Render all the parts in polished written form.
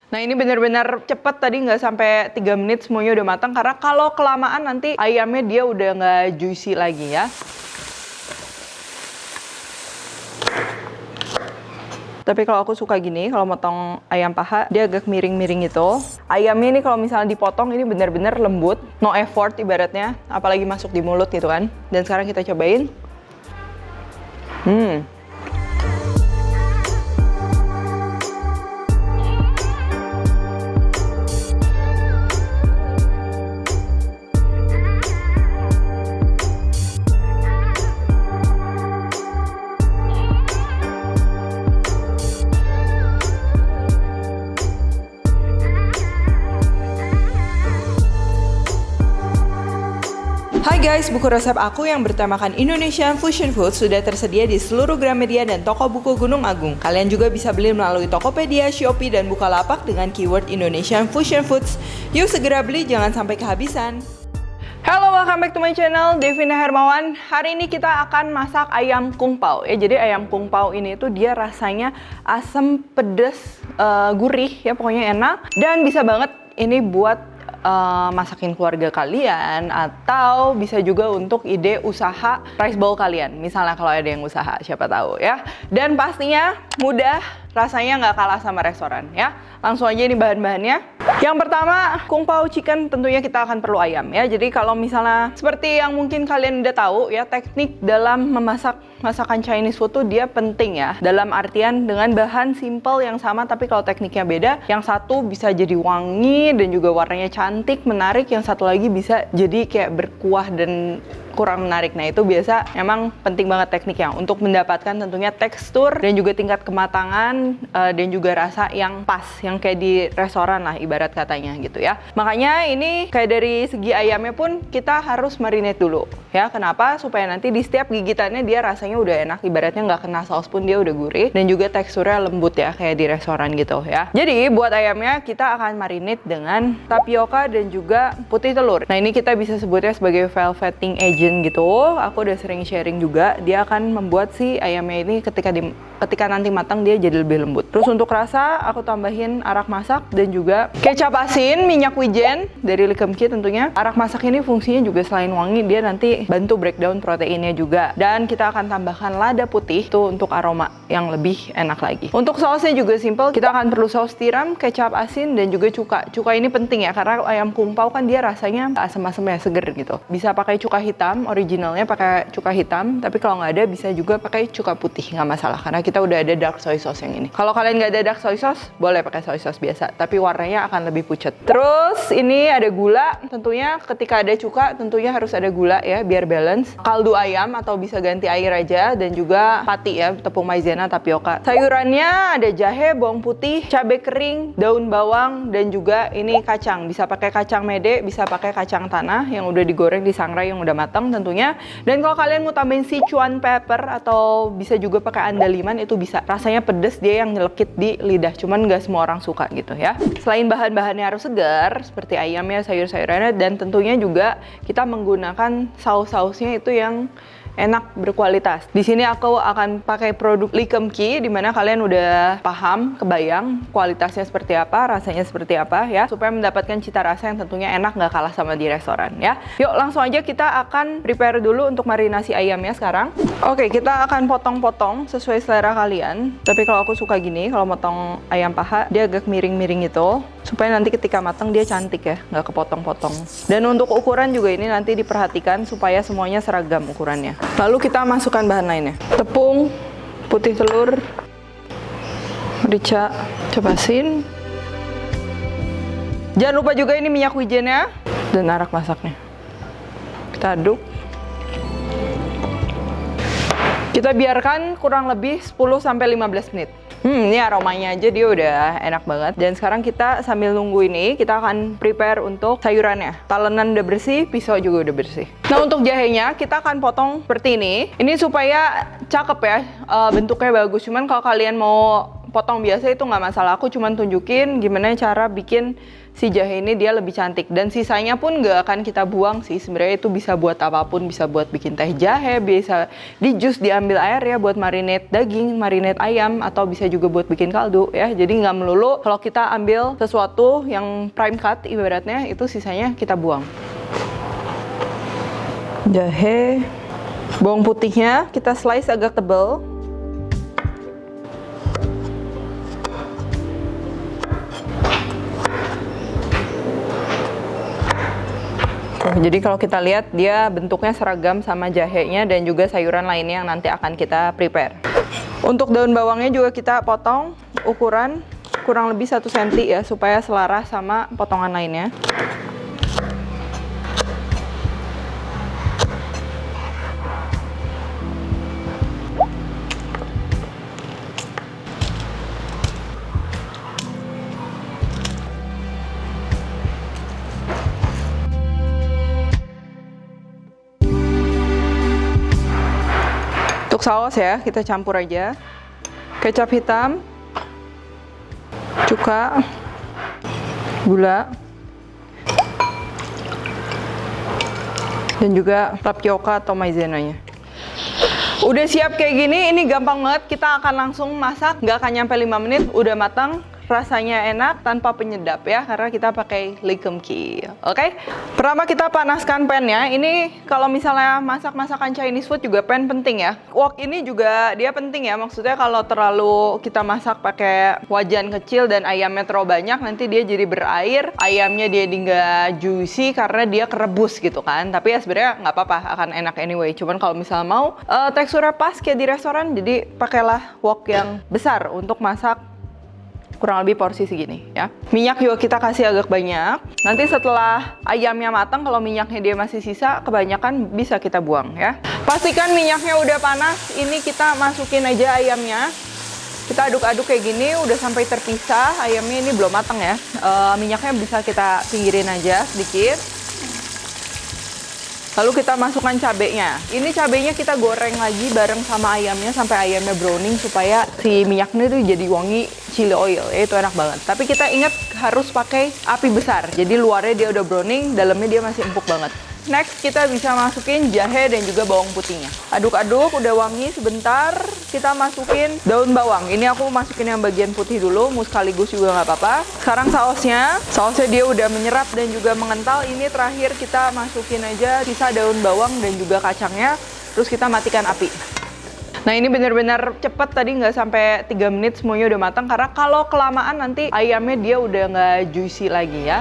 Nah ini benar-benar cepet tadi, nggak sampai 3 menit semuanya udah matang. Karena kalau kelamaan nanti ayamnya dia udah nggak juicy lagi ya. Tapi kalau aku suka gini, kalau motong ayam paha, dia agak miring-miring gitu. Ayamnya ini kalau misalnya dipotong, ini benar-benar lembut. No effort ibaratnya, apalagi masuk di mulut gitu kan. Dan sekarang kita cobain. Hai guys, buku resep aku yang bertemakan Indonesian Fusion Food sudah tersedia di seluruh Gramedia dan toko buku Gunung Agung. Kalian juga bisa beli melalui Tokopedia, Shopee, dan Bukalapak dengan keyword Indonesian Fusion Foods. Yuk segera beli, jangan sampai kehabisan. Halo, welcome back to my channel, Devina Hermawan. Hari ini kita akan masak ayam kung pao. Ya, jadi ayam kung pao ini tuh dia rasanya asam, pedas, gurih ya, pokoknya enak. Dan bisa banget ini buat masakin keluarga kalian, atau bisa juga untuk ide usaha rice bowl kalian. Misalnya kalau ada yang usaha, siapa tahu ya. Dan pastinya mudah, rasanya nggak kalah sama restoran ya. Langsung aja ini bahan-bahannya. Yang pertama, kung pao chicken, tentunya kita akan perlu ayam ya. Jadi kalau misalnya seperti yang mungkin kalian udah tahu ya, teknik dalam memasak masakan Chinese food tuh dia penting ya. Dalam artian dengan bahan simple yang sama, tapi kalau tekniknya beda. Yang satu bisa jadi wangi dan juga warnanya cantik, menarik. Yang satu lagi bisa jadi kayak berkuah dan kurang menarik. Nah itu biasa emang penting banget tekniknya untuk mendapatkan tentunya tekstur dan juga tingkat kematangan dan juga rasa yang pas, yang kayak di restoran lah ibarat katanya gitu ya. Makanya ini kayak dari segi ayamnya pun kita harus marinate dulu ya. Kenapa? Supaya nanti di setiap gigitannya dia rasanya udah enak, ibaratnya nggak kena saus pun dia udah gurih dan juga teksturnya lembut ya, kayak di restoran gitu ya. Jadi buat ayamnya kita akan marinate dengan tapioka dan juga putih telur. Nah ini kita bisa sebutnya sebagai velveting agent gitu. Aku udah sering sharing juga, dia akan membuat si ayamnya ini ketika nanti matang dia jadi lebih lembut. Terus untuk rasa aku tambahin arak masak dan juga kecap asin, minyak wijen dari Likemki tentunya. Arak masak ini fungsinya juga selain wangi, dia nanti bantu breakdown proteinnya juga. Dan kita akan tambahkan lada putih tuh untuk aroma yang lebih enak lagi. Untuk sausnya juga simple, kita akan perlu saus tiram, kecap asin dan juga cuka. Cuka ini penting ya, karena ayam kung pao kan dia rasanya asam-asam ya, seger gitu. Bisa pakai cuka hitam, originalnya pakai cuka hitam, tapi kalau nggak ada bisa juga pakai cuka putih, nggak masalah karena kita udah ada dark soy sauce yang ini. Kalau kalian nggak ada dark soy sauce, boleh pakai soy sauce biasa, tapi warnanya akan lebih pucat. Terus ini ada gula, tentunya ketika ada cuka tentunya harus ada gula ya biar balance. Kaldu ayam atau bisa ganti air aja, dan juga pati ya, tepung maizena, tapioka. Sayurannya ada jahe, bawang putih, cabai kering, daun bawang, dan juga ini kacang. Bisa pakai kacang mede, bisa pakai kacang tanah yang udah digoreng di sangrai yang udah matang tentunya. Dan kalau kalian mau tambahin Sichuan pepper atau bisa juga pakai andaliman, itu bisa. Rasanya pedes, dia yang nyelekit di lidah, cuman nggak semua orang suka gitu ya. Selain bahan-bahannya harus segar seperti ayamnya, sayur-sayurannya, dan tentunya juga kita menggunakan saus-sausnya itu yang enak, berkualitas. Di sini aku akan pakai produk Likemki, dimana kalian udah paham, kebayang kualitasnya seperti apa, rasanya seperti apa ya, supaya mendapatkan cita rasa yang tentunya enak, nggak kalah sama di restoran ya. Yuk langsung aja kita akan prepare dulu untuk marinasi ayamnya sekarang. Oke, kita akan potong-potong sesuai selera kalian. Tapi kalau aku suka gini, kalau motong ayam paha dia agak miring-miring gitu, supaya nanti ketika matang dia cantik ya, nggak kepotong-potong. Dan untuk ukuran juga ini nanti diperhatikan supaya semuanya seragam ukurannya. Lalu kita masukkan bahan lainnya. Tepung, putih telur, merica, kecap asin. Jangan lupa juga ini minyak wijennya dan arak masaknya. Kita aduk. Kita biarkan kurang lebih 10-15 menit. Ini aromanya aja dia udah enak banget. Dan sekarang kita sambil nunggu ini, kita akan prepare untuk sayurannya. Talenan udah bersih, pisau juga udah bersih. Nah untuk jahenya kita akan potong seperti ini. Ini supaya cakep ya, bentuknya bagus. Cuman kalau kalian mau potong biasa itu nggak masalah. Aku cuman tunjukin gimana cara bikin si jahe ini dia lebih cantik. Dan sisanya pun nggak akan kita buang sih. Sebenarnya itu bisa buat apapun, bisa buat bikin teh jahe, bisa di jus diambil air ya buat marinate daging, marinate ayam, atau bisa juga buat bikin kaldu ya. Jadi nggak melulu kalau kita ambil sesuatu yang prime cut ibaratnya itu sisanya kita buang. Jahe, bawang putihnya kita slice agak tebal. Jadi kalau kita lihat dia bentuknya seragam sama jahenya dan juga sayuran lainnya yang nanti akan kita prepare. Untuk daun bawangnya juga kita potong ukuran kurang lebih 1 cm ya supaya selaras sama potongan lainnya. Untuk saus ya, kita campur aja. Kecap hitam, cuka, gula, dan juga tapioka atau maizenanya. Udah siap kayak gini, ini gampang banget. Kita akan langsung masak, nggak akan nyampe 5 menit, udah matang. Rasanya enak tanpa penyedap ya, karena kita pakai likumki. Oke? Pertama kita panaskan pannya. Ini kalau misalnya masak-masakan Chinese food juga pan penting ya. Wok ini juga dia penting ya. Maksudnya kalau terlalu kita masak pakai wajan kecil dan ayamnya terlalu banyak, nanti dia jadi berair. Ayamnya dia nggak juicy karena dia kerebus gitu kan. Tapi ya sebenarnya nggak apa-apa, akan enak anyway. Cuman kalau misalnya mau teksturnya pas kayak di restoran, jadi pakailah wok yang besar untuk masak kurang lebih porsi segini ya. Minyak juga kita kasih agak banyak. Nanti setelah ayamnya matang, kalau minyaknya dia masih sisa, kebanyakan bisa kita buang ya. Pastikan minyaknya udah panas. Ini kita masukin aja ayamnya. Kita aduk-aduk kayak gini, udah sampai terpisah. Ayamnya ini belum matang ya. Minyaknya bisa kita pinggirin aja sedikit. Lalu kita masukkan cabenya. Ini cabenya kita goreng lagi bareng sama ayamnya sampai ayamnya browning supaya si minyaknya itu jadi wangi chili oil. Ya, itu enak banget. Tapi kita ingat harus pakai api besar. Jadi luarnya dia udah browning, dalamnya dia masih empuk banget. Next kita bisa masukin jahe dan juga bawang putihnya. Aduk-aduk, udah wangi sebentar. Kita masukin daun bawang. Ini aku masukin yang bagian putih dulu, mau sekaligus juga nggak apa-apa. Sekarang sausnya dia udah menyerap dan juga mengental. Ini terakhir kita masukin aja sisa daun bawang dan juga kacangnya. Terus kita matikan api. Nah ini bener-bener cepet, tadi nggak sampai 3 menit semuanya udah matang. Karena kalau kelamaan nanti ayamnya dia udah nggak juicy lagi ya.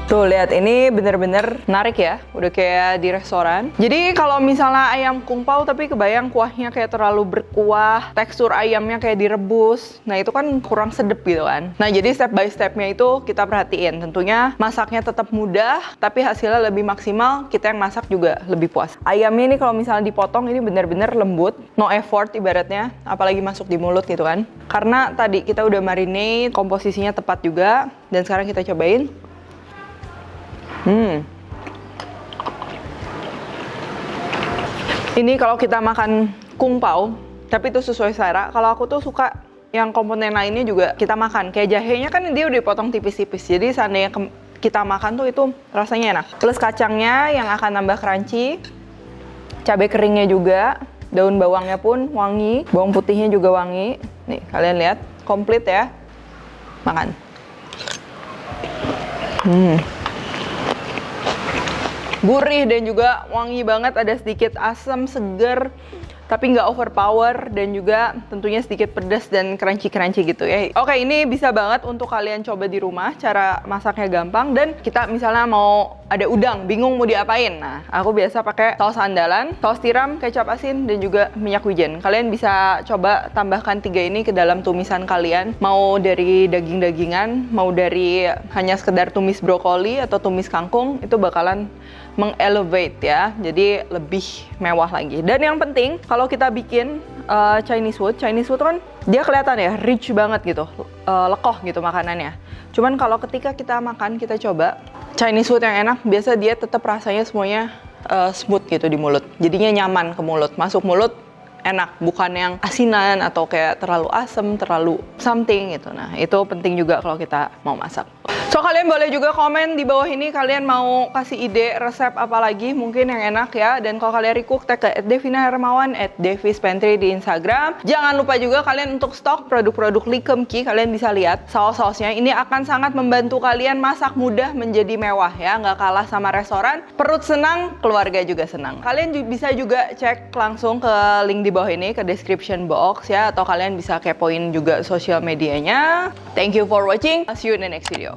Tuh lihat, ini bener-bener menarik ya, udah kayak di restoran. Jadi kalau misalnya ayam kung pao tapi kebayang kuahnya kayak terlalu berkuah, tekstur ayamnya kayak direbus, nah itu kan kurang sedep gitu kan. Nah jadi step by stepnya itu kita perhatiin. Tentunya masaknya tetap mudah, tapi hasilnya lebih maksimal, kita yang masak juga lebih puas. Ayamnya ini kalau misalnya dipotong ini bener-bener lembut, no effort ibaratnya, apalagi masuk di mulut gitu kan. Karena tadi kita udah marinate, komposisinya tepat juga, dan sekarang kita cobain. Ini kalau kita makan kung pao, tapi itu sesuai selera. Kalau aku tuh suka yang komponen lainnya juga kita makan. Kayak jahenya kan dia udah dipotong tipis-tipis. Jadi seandainya kita makan tuh itu rasanya enak. Plus kacangnya yang akan nambah crunchy. Cabai keringnya juga. Daun bawangnya pun wangi. Bawang putihnya juga wangi. Nih kalian lihat, komplit ya. Makan. Gurih dan juga wangi banget, ada sedikit asam, seger, tapi nggak overpower, dan juga tentunya sedikit pedas dan crunchy-crunchy gitu ya. Oke, ini bisa banget untuk kalian coba di rumah, cara masaknya gampang. Dan kita misalnya mau ada udang, bingung mau diapain. Nah, aku biasa pakai saus andalan, saus tiram, kecap asin, dan juga minyak wijen. Kalian bisa coba tambahkan 3 ini ke dalam tumisan kalian. Mau dari daging-dagingan, mau dari hanya sekedar tumis brokoli atau tumis kangkung, itu bakalan mengelevate ya, jadi lebih mewah lagi. Dan yang penting kalau kita bikin Chinese food. Chinese food kan dia kelihatan ya rich banget gitu, lekoh gitu makanannya. Cuman kalau ketika kita makan, kita coba Chinese food yang enak, biasa dia tetap rasanya semuanya smooth gitu di mulut. Jadinya nyaman ke mulut, masuk mulut enak, bukan yang asinan atau kayak terlalu asem, terlalu something gitu. Nah, itu penting juga kalau kita mau masak. So, kalian boleh juga komen di bawah ini kalian mau kasih ide resep apa lagi mungkin yang enak ya. Dan kalau kalian recook, tag ke @devina_hermawan, @devispantry di Instagram. Jangan lupa juga kalian untuk stok produk-produk Likemki, kalian bisa lihat saus-sausnya. Ini akan sangat membantu kalian masak mudah menjadi mewah ya, nggak kalah sama restoran. Perut senang, keluarga juga senang. Kalian bisa juga cek langsung ke link di bawah ini, ke description box ya, atau kalian bisa kepoin juga sosial medianya. Thank you for watching. See you in the next video.